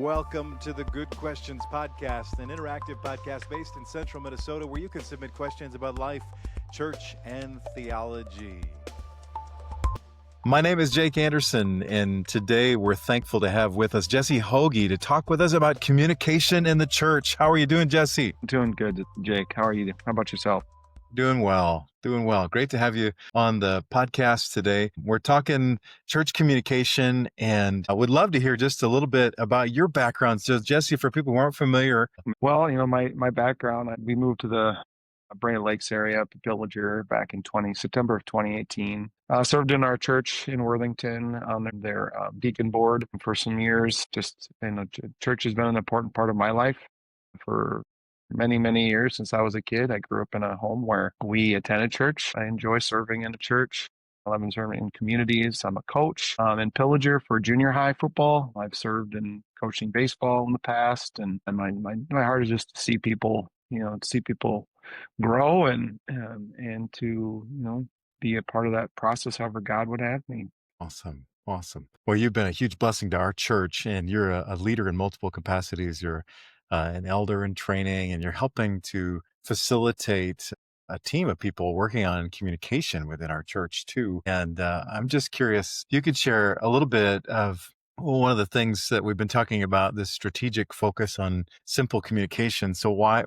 welcome to the Good Questions Podcast, an interactive podcast based in central Minnesota where you can submit questions about life, church, and theology. My name is Jake Anderson, and today we're thankful to have with us Jesse Hooge to talk with us about communication in the church. How are you doing, Jesse? Doing good, Jake. How are you? How about yourself? Doing well. Great to have you on the podcast today. We're talking church communication, and I would love to hear just a little bit about your background. So, Jesse, for people who aren't familiar. Well, my background, we moved to the Brainerd Lakes area up in Pillager back in September of 2018. Served in our church in Worthington on their deacon board for some years. Church has been an important part of my life for many, many years since I was a kid. I grew up in a home where we attended church. I enjoy serving in a church. I've been serving in communities. I'm a coach in Pillager for junior high football. I've served in coaching baseball in the past, and my heart is just to see people, grow and to be a part of that process, however God would have me. Awesome. Well, you've been a huge blessing to our church, and you're a leader in multiple capacities. You're an elder in training, and you're helping to facilitate a team of people working on communication within our church too. And I'm just curious, you could share a little bit of one of the things that we've been talking about, this strategic focus on simple communication. So why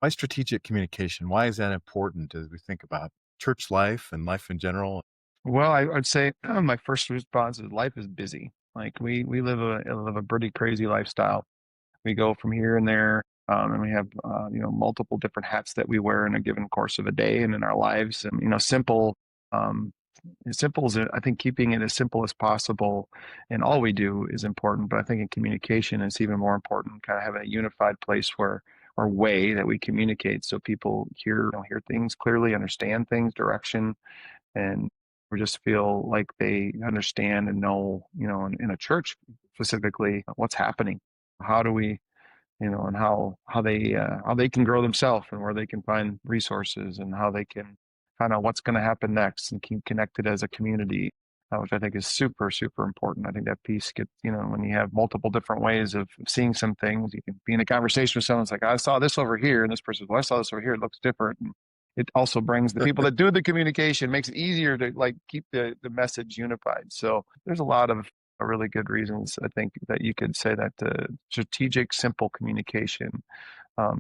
strategic communication? Why is that important as we think about church life and life in general? Well, I'd say my first response is life is busy. Like we live a pretty crazy lifestyle. We go from here and there, and we have multiple different hats that we wear in a given course of a day and in our lives. And simple is, I think, keeping it as simple as possible in all we do is important. But I think in communication, it's even more important. Kind of having a unified place or way that we communicate, so people hear things clearly, understand things, direction, and we just feel like they understand and know, in a church specifically, what's happening. How do we, and how they can grow themselves and where they can find resources and how they can find out what's going to happen next and keep connected as a community, which I think is super, super important. I think that piece gets, when you have multiple different ways of seeing some things, you can be in a conversation with someone. It's like, I saw this over here, and this person, well, I saw this over here. It looks different. And it also brings the people that do the communication, makes it easier to keep the message unified. So there's a lot of really good reasons, I think, that you could say that the strategic, simple communication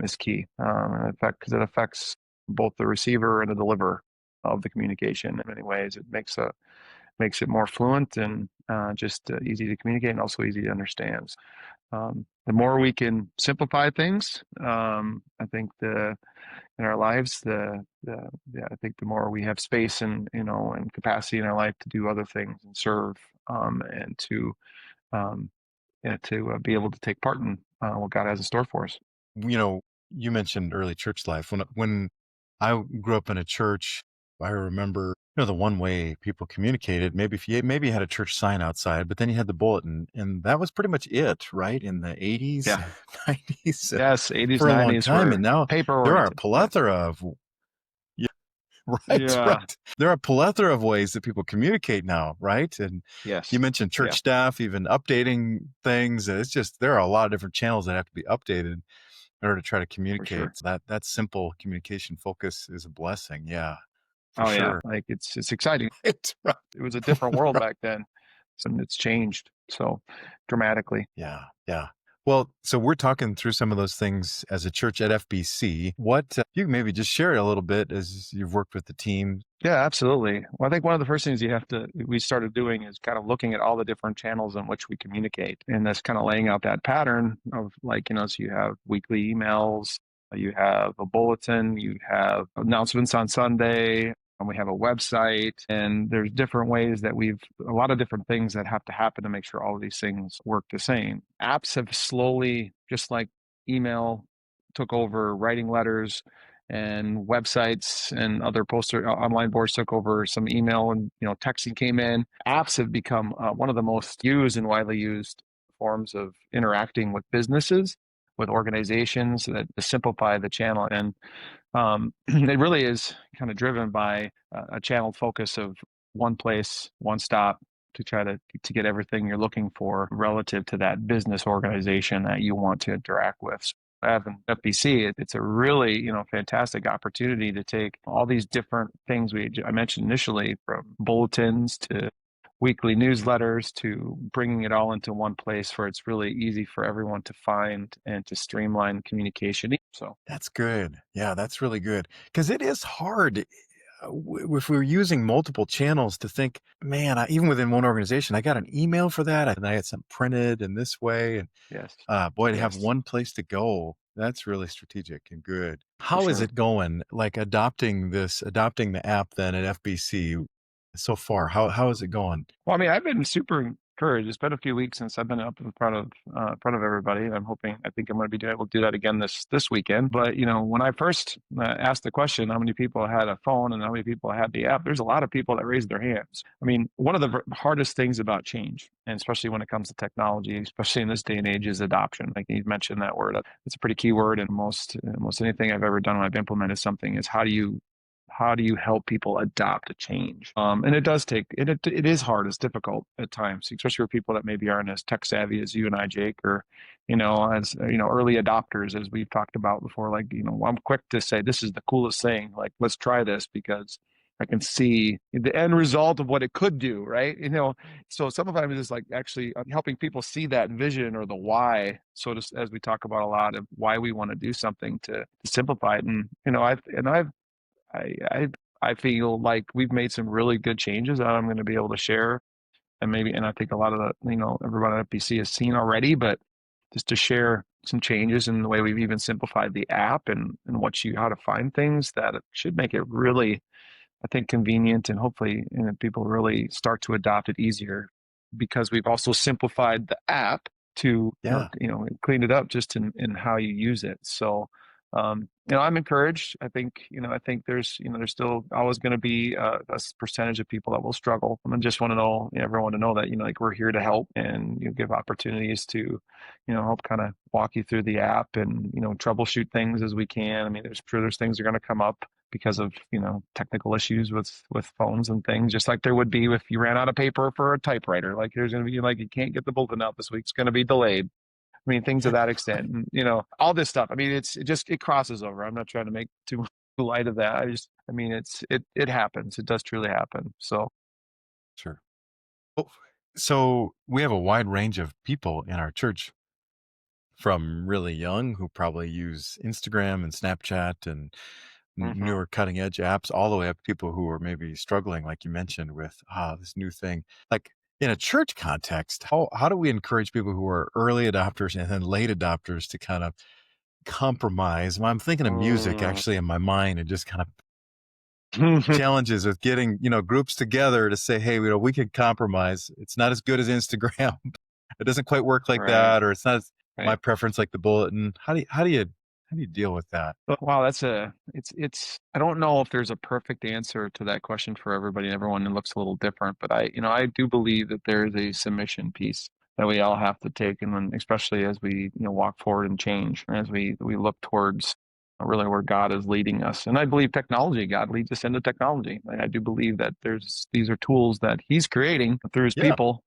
is key. In fact, because it affects both the receiver and the deliverer of the communication in many ways. It makes it more fluent and just easy to communicate and also easy to understand. The more we can simplify things, I think in our lives, I think the more we have space and and capacity in our life to do other things and serve, and to be able to take part in what God has in store for us. You mentioned early church life. When I grew up in a church, I remember the one way people communicated. Maybe you had a church sign outside, but then you had the bulletin, and that was pretty much it, right? In the 80s, Yeah. 90s, yes, 80s, for a 90s long time, and now paper there are a plethora of right. There are a plethora of ways that people communicate now, right? And yes, you mentioned church staff even updating things. It's just there are a lot of different channels that have to be updated in order to try to communicate. Sure. That simple communication focus is a blessing. Yeah. For sure. Yeah, like it's exciting. It's right. It was a different world back then, and it's changed so dramatically. Yeah. Well, so we're talking through some of those things as a church at FBC. What you can maybe just share a little bit as you've worked with the team. Yeah, absolutely. Well, I think one of the first things we started doing is kind of looking at all the different channels in which we communicate. And that's kind of laying out that pattern of so you have weekly emails, you have a bulletin, you have announcements on Sunday, and we have a website, and there's different ways that a lot of different things that have to happen to make sure all of these things work the same. Apps have slowly, just like email took over writing letters, and websites and other online boards took over some email, and texting came in. Apps have become one of the most used and widely used forms of interacting with businesses, with organizations, that to simplify the channel. And it really is kind of driven by a channel focus of one place, one stop, to try to get everything you're looking for relative to that business organization that you want to interact with. So having FBC, it's a really, fantastic opportunity to take all these different things I mentioned initially, from bulletins to weekly newsletters, to bringing it all into one place where it's really easy for everyone to find and to streamline communication. So, That's good. Yeah, that's really good. Because it is hard if we're using multiple channels to think, man, even within one organization, I got an email for that and I had something printed in this way. And yes, boy, to have yes, one place to go, that's really strategic and good. for How is sure. it going? Like adopting the app then at FBC so far? How is it going? Well, I mean, I've been super encouraged. It's been a few weeks since I've been up in front of everybody. I think I'm going to be doing. We'll do that again this weekend. But when I first asked the question, how many people had a phone and how many people had the app, there's a lot of people that raised their hands. I mean, one of the hardest things about change, and especially when it comes to technology, especially in this day and age, is adoption. Like you mentioned that word, it's a pretty key word in most anything I've ever done when I've implemented something. Is how do you help people adopt a change? And it does take it is hard, it's difficult at times, especially for people that maybe aren't as tech savvy as you and I, Jake, or as early adopters, as we've talked about before. Like, I'm quick to say this is the coolest thing, like let's try this because I can see the end result of what it could do, right? So sometimes it's like actually helping people see that vision, or the why. So just as we talk about a lot of why we want to do something to simplify it. And I I feel like we've made some really good changes that I'm going to be able to share, and I think a lot of the everyone at FBC has seen already, but just to share some changes in the way we've even simplified the app, and how to find things that should make it really, I think, convenient, and hopefully people really start to adopt it easier, because we've also simplified the app to Yeah, clean it up just in how you use it. So I'm encouraged. I think there's still always going to be percentage of people that will struggle. I just want to know everyone to know that like we're here to help, and give opportunities to help kind of walk you through the app, and troubleshoot things as we can. I mean, there's things that are going to come up because of technical issues with phones and things, just like there would be if you ran out of paper for a typewriter. Like there's going to be, like, you can't get the bulletin out this week, it's going to be delayed. I mean, things of that extent, and all this stuff. I mean, it crosses over. I'm not trying to make too light of that. I mean, it happens. It does truly happen. So, sure. Oh, so we have a wide range of people in our church, from really young who probably use Instagram and Snapchat and mhm. newer cutting edge apps, all the way up to people who are maybe struggling, like you mentioned, with this new thing. Like in a church context, how do we encourage people who are early adopters and then late adopters to kind of compromise? Well, I'm thinking of music Mm. actually in my mind, and just kind of challenges with getting groups together to say, hey, we could compromise. It's not as good as Instagram. It doesn't quite work like Right, that, or it's not my right. preference like the bulletin. How do you deal with that? But wow, I don't know if there's a perfect answer to that question for everybody. Everyone looks a little different, but I do believe that there is a submission piece that we all have to take, and then especially as we walk forward and change, as we look towards really where God is leading us. And I believe God leads us into technology. I do believe that these are tools that He's creating through His Yeah, people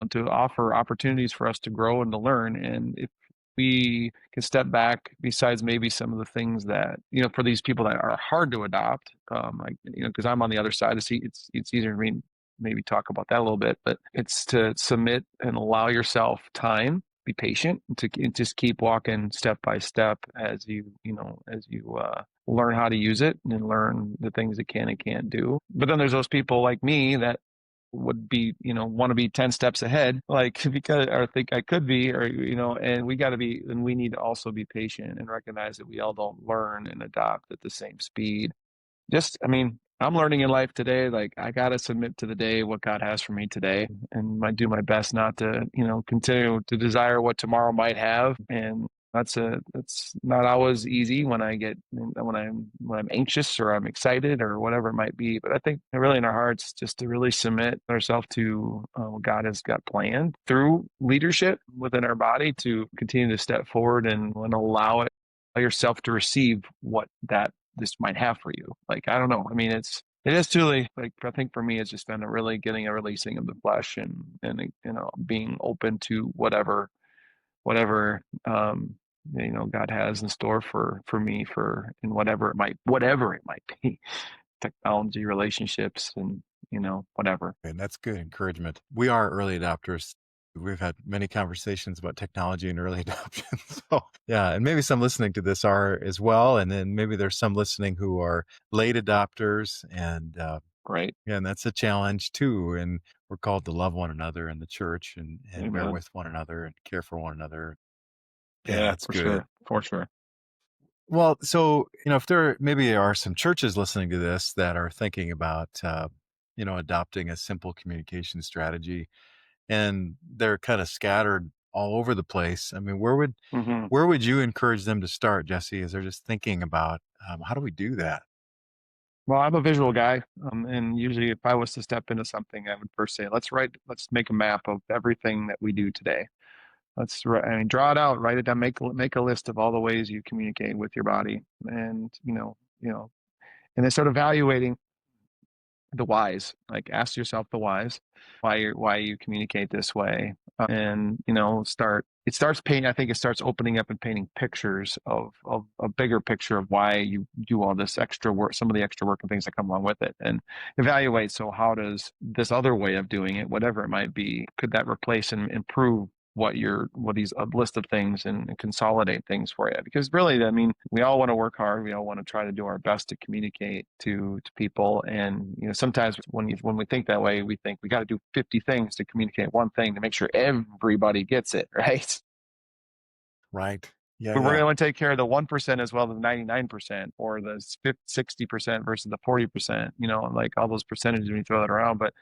to offer opportunities for us to grow and to learn. And if we can step back, besides maybe some of the things that for these people that are hard to adopt, like because I'm on the other side, it's easier for me to maybe talk about that a little bit, but it's to submit and allow yourself time, be patient, and just keep walking step by step as you learn how to use it and learn the things it can and can't do. But then there's those people like me that would be want to be 10 steps ahead, like, because, or think I could be, or and we need to also be patient and recognize that we all don't learn and adopt at the same speed. I mean, I'm learning in life today. Like, I got to submit to the day what God has for me today, and I do my best not to, continue to desire what tomorrow might have. And that's not always easy when I'm anxious, or I'm excited, or whatever it might be. But I think really in our hearts, just to really submit ourselves to what God has got planned through leadership within our body, to continue to step forward and allow yourself to receive what that this might have for you. Like, I don't know. I mean, It is truly like I think for me, it's just been a really getting a releasing of the flesh and being open to whatever God has in store for me for and whatever it might be, technology, relationships, and whatever. And that's good encouragement. We are early adopters. We've had many conversations about technology and early adoption. So, yeah, and maybe some listening to this are as well. And then maybe there's some listening who are late adopters. And Right? yeah, and that's a challenge too. And we're called to love one another in the church and bear Amen. with one another and care for one another. Yeah, Yeah, that's for good. sure, for sure. Well, so, if there maybe are some churches listening to this that are thinking about, adopting a simple communication strategy and they're kind of scattered all over the place. I mean, Hmm. where would you encourage them to start, Jesse, as they're just thinking about, how do we do that? Well, I'm a visual guy, and usually, if I was to step into something, I would first say, let's make a map of everything that we do today. I mean, draw it out, write it down, make a list of all the ways you communicate with your body, and and then start evaluating the whys. Like, ask yourself the whys, why you communicate this way, and start. It starts painting. I think it starts opening up and painting pictures of a bigger picture of why you do all this extra work, some of the extra work and things that come along with it, and evaluate. So, how does this other way of doing it, whatever it might be, could that replace and improve what these a list of things and consolidate things for you? Because really, I mean, we all want to work hard, we all want to try to do our best to communicate to people, and sometimes when we think that way, we think we got to do 50 things to communicate one thing to make sure everybody gets it right. Right. Yeah. But we're Yeah. going to take care of the 1% as well as the 99%, or the 60% versus the 40%, like all those percentages when you throw that around. But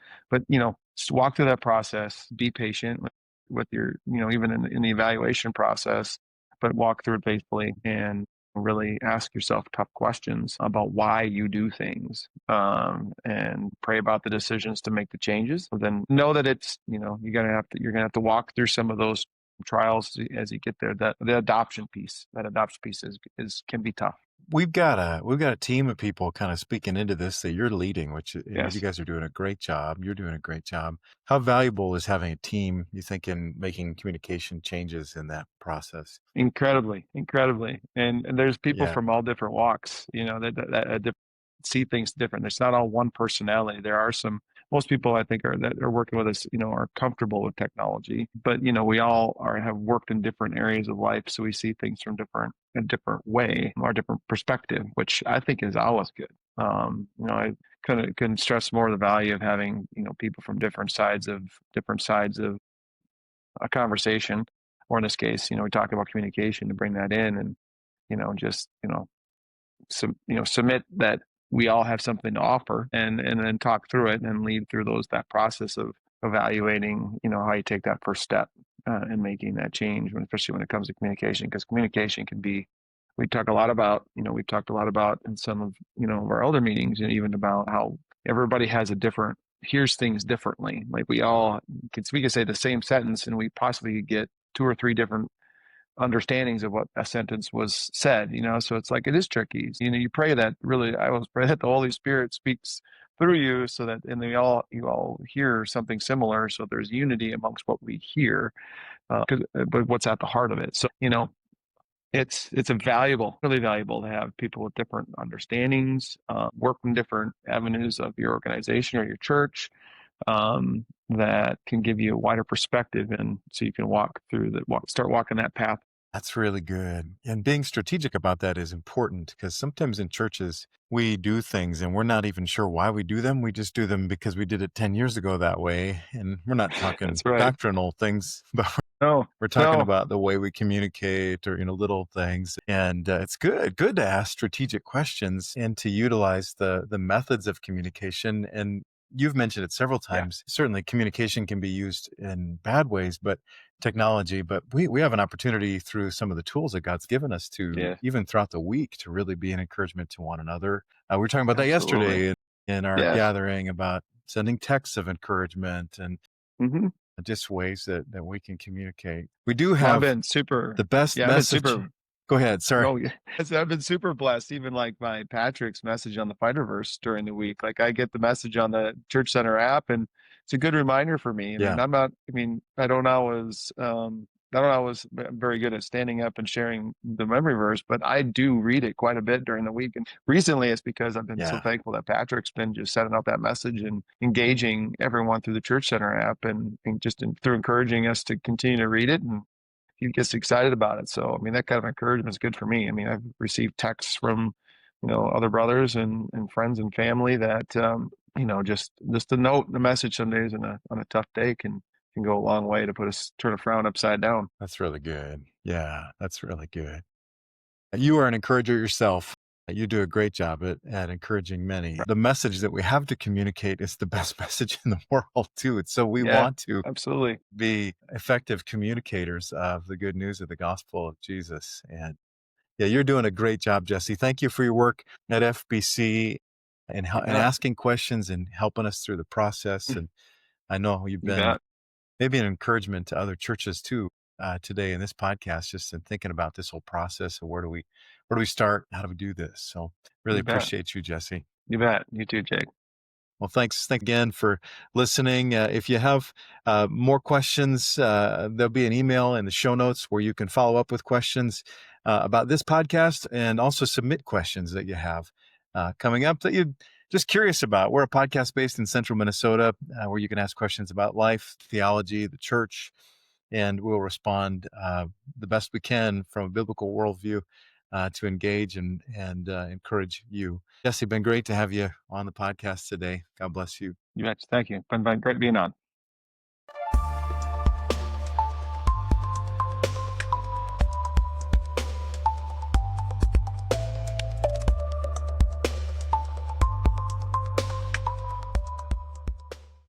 just walk through that process, be patient with your, even in the evaluation process, but walk through it faithfully and really ask yourself tough questions about why you do things, and pray about the decisions to make the changes. But then know that you're gonna have to walk through some of those trials as you get there. That the adoption piece is can be tough. We've got a team of people kind of speaking into this that you're leading, you Yes. guys are doing a great job. You're doing a great job. How valuable is having a team, you think, in making communication changes in that process? Incredibly, incredibly, and there's people Yeah. from all different walks, see things different. There's not all one personality. There are some. Most people, I think, are working with us, are comfortable with technology, but we all have worked in different areas of life, so we see things from a different way, or a different perspective, which I think is always good. I couldn't stress more the value of having people from different sides of a conversation, or in this case, we talk about communication, to bring that in, and just submit that we all have something to offer, and then talk through it and lead through that process of evaluating how you take that first step, and making that change, especially when it comes to communication, because communication can be, we've talked a lot about in some of our elder meetings, and even about how everybody has a different hears things differently. Like, we could say the same sentence, and we possibly get two or three different understandings of what a sentence was said, so it's like, it is tricky. You pray that, really, I always pray that the Holy Spirit speaks through you, so that, and you all hear something similar, so there's unity amongst what we hear, but what's at the heart of it. So it's a really valuable to have people with different understandings, work in different avenues of your organization or your church, that can give you a wider perspective, and so you can start walking that path. That's really good. And being strategic about that is important because sometimes in churches, we do things and we're not even sure why we do them. We just do them because we did it 10 years ago that way. And we're not That's talking right. doctrinal things, but No, we're talking no, about the way we communicate or, little things. And it's good to ask strategic questions and to utilize the methods of communication. And you've mentioned it several yeah, times. Certainly communication can be used in bad ways, but we have an opportunity through some of the tools that God's given us to yeah, even throughout the week to really be an encouragement to one another. We were talking about that absolutely. yesterday in our Yes. gathering about sending texts of encouragement and Hmm. just ways that we can communicate. We do Well, have the best I've been message. super. Go ahead. Sorry. Oh, yeah. I've been super blessed. Even like my Patrick's message on the Fighterverse during the week. Like I get the message on the Church Center app, and it's a good reminder for me. I mean, Yeah. I'm not. I mean, I don't always very good at standing up and sharing the memory verse, but I do read it quite a bit during the week. And recently, it's because I've been so Yeah. thankful that Patrick's been just sending out that message and engaging everyone through the Church Center app, and just through encouraging us to continue to read it, and he gets excited about it. So, I mean, that kind of encouragement is good for me. I mean, I've received texts from, other brothers and friends and family that, just a note, a message some days on a tough day can go a long way to turn a frown upside down. That's really good. Yeah. That's really good. You are an encourager yourself. You do a great job at encouraging many. The message that we have to communicate is the best message in the world, too. And so we Yeah, want to absolutely. be effective communicators of the good news of the gospel of Jesus. And yeah, you're doing a great job, Jesse. Thank you for your work at FBC You and bet. asking questions and helping us through the process. And I know you've You been bet. maybe an encouragement to other churches too today in this podcast, just in thinking about this whole process of where do we start? How do we do this? So really You bet. appreciate you, Jesse. You bet. You too, Jake. Well, thanks again for listening. If you have more questions, there'll be an email in the show notes where you can follow up with questions about this podcast and also submit questions that you have coming up that you're just curious about. We're a podcast based in central Minnesota where you can ask questions about life, theology, the church, and we'll respond the best we can from a biblical worldview to engage and encourage you. Jesse, been great to have you on the podcast today. God bless you. You bet. Thank you. Been great being on.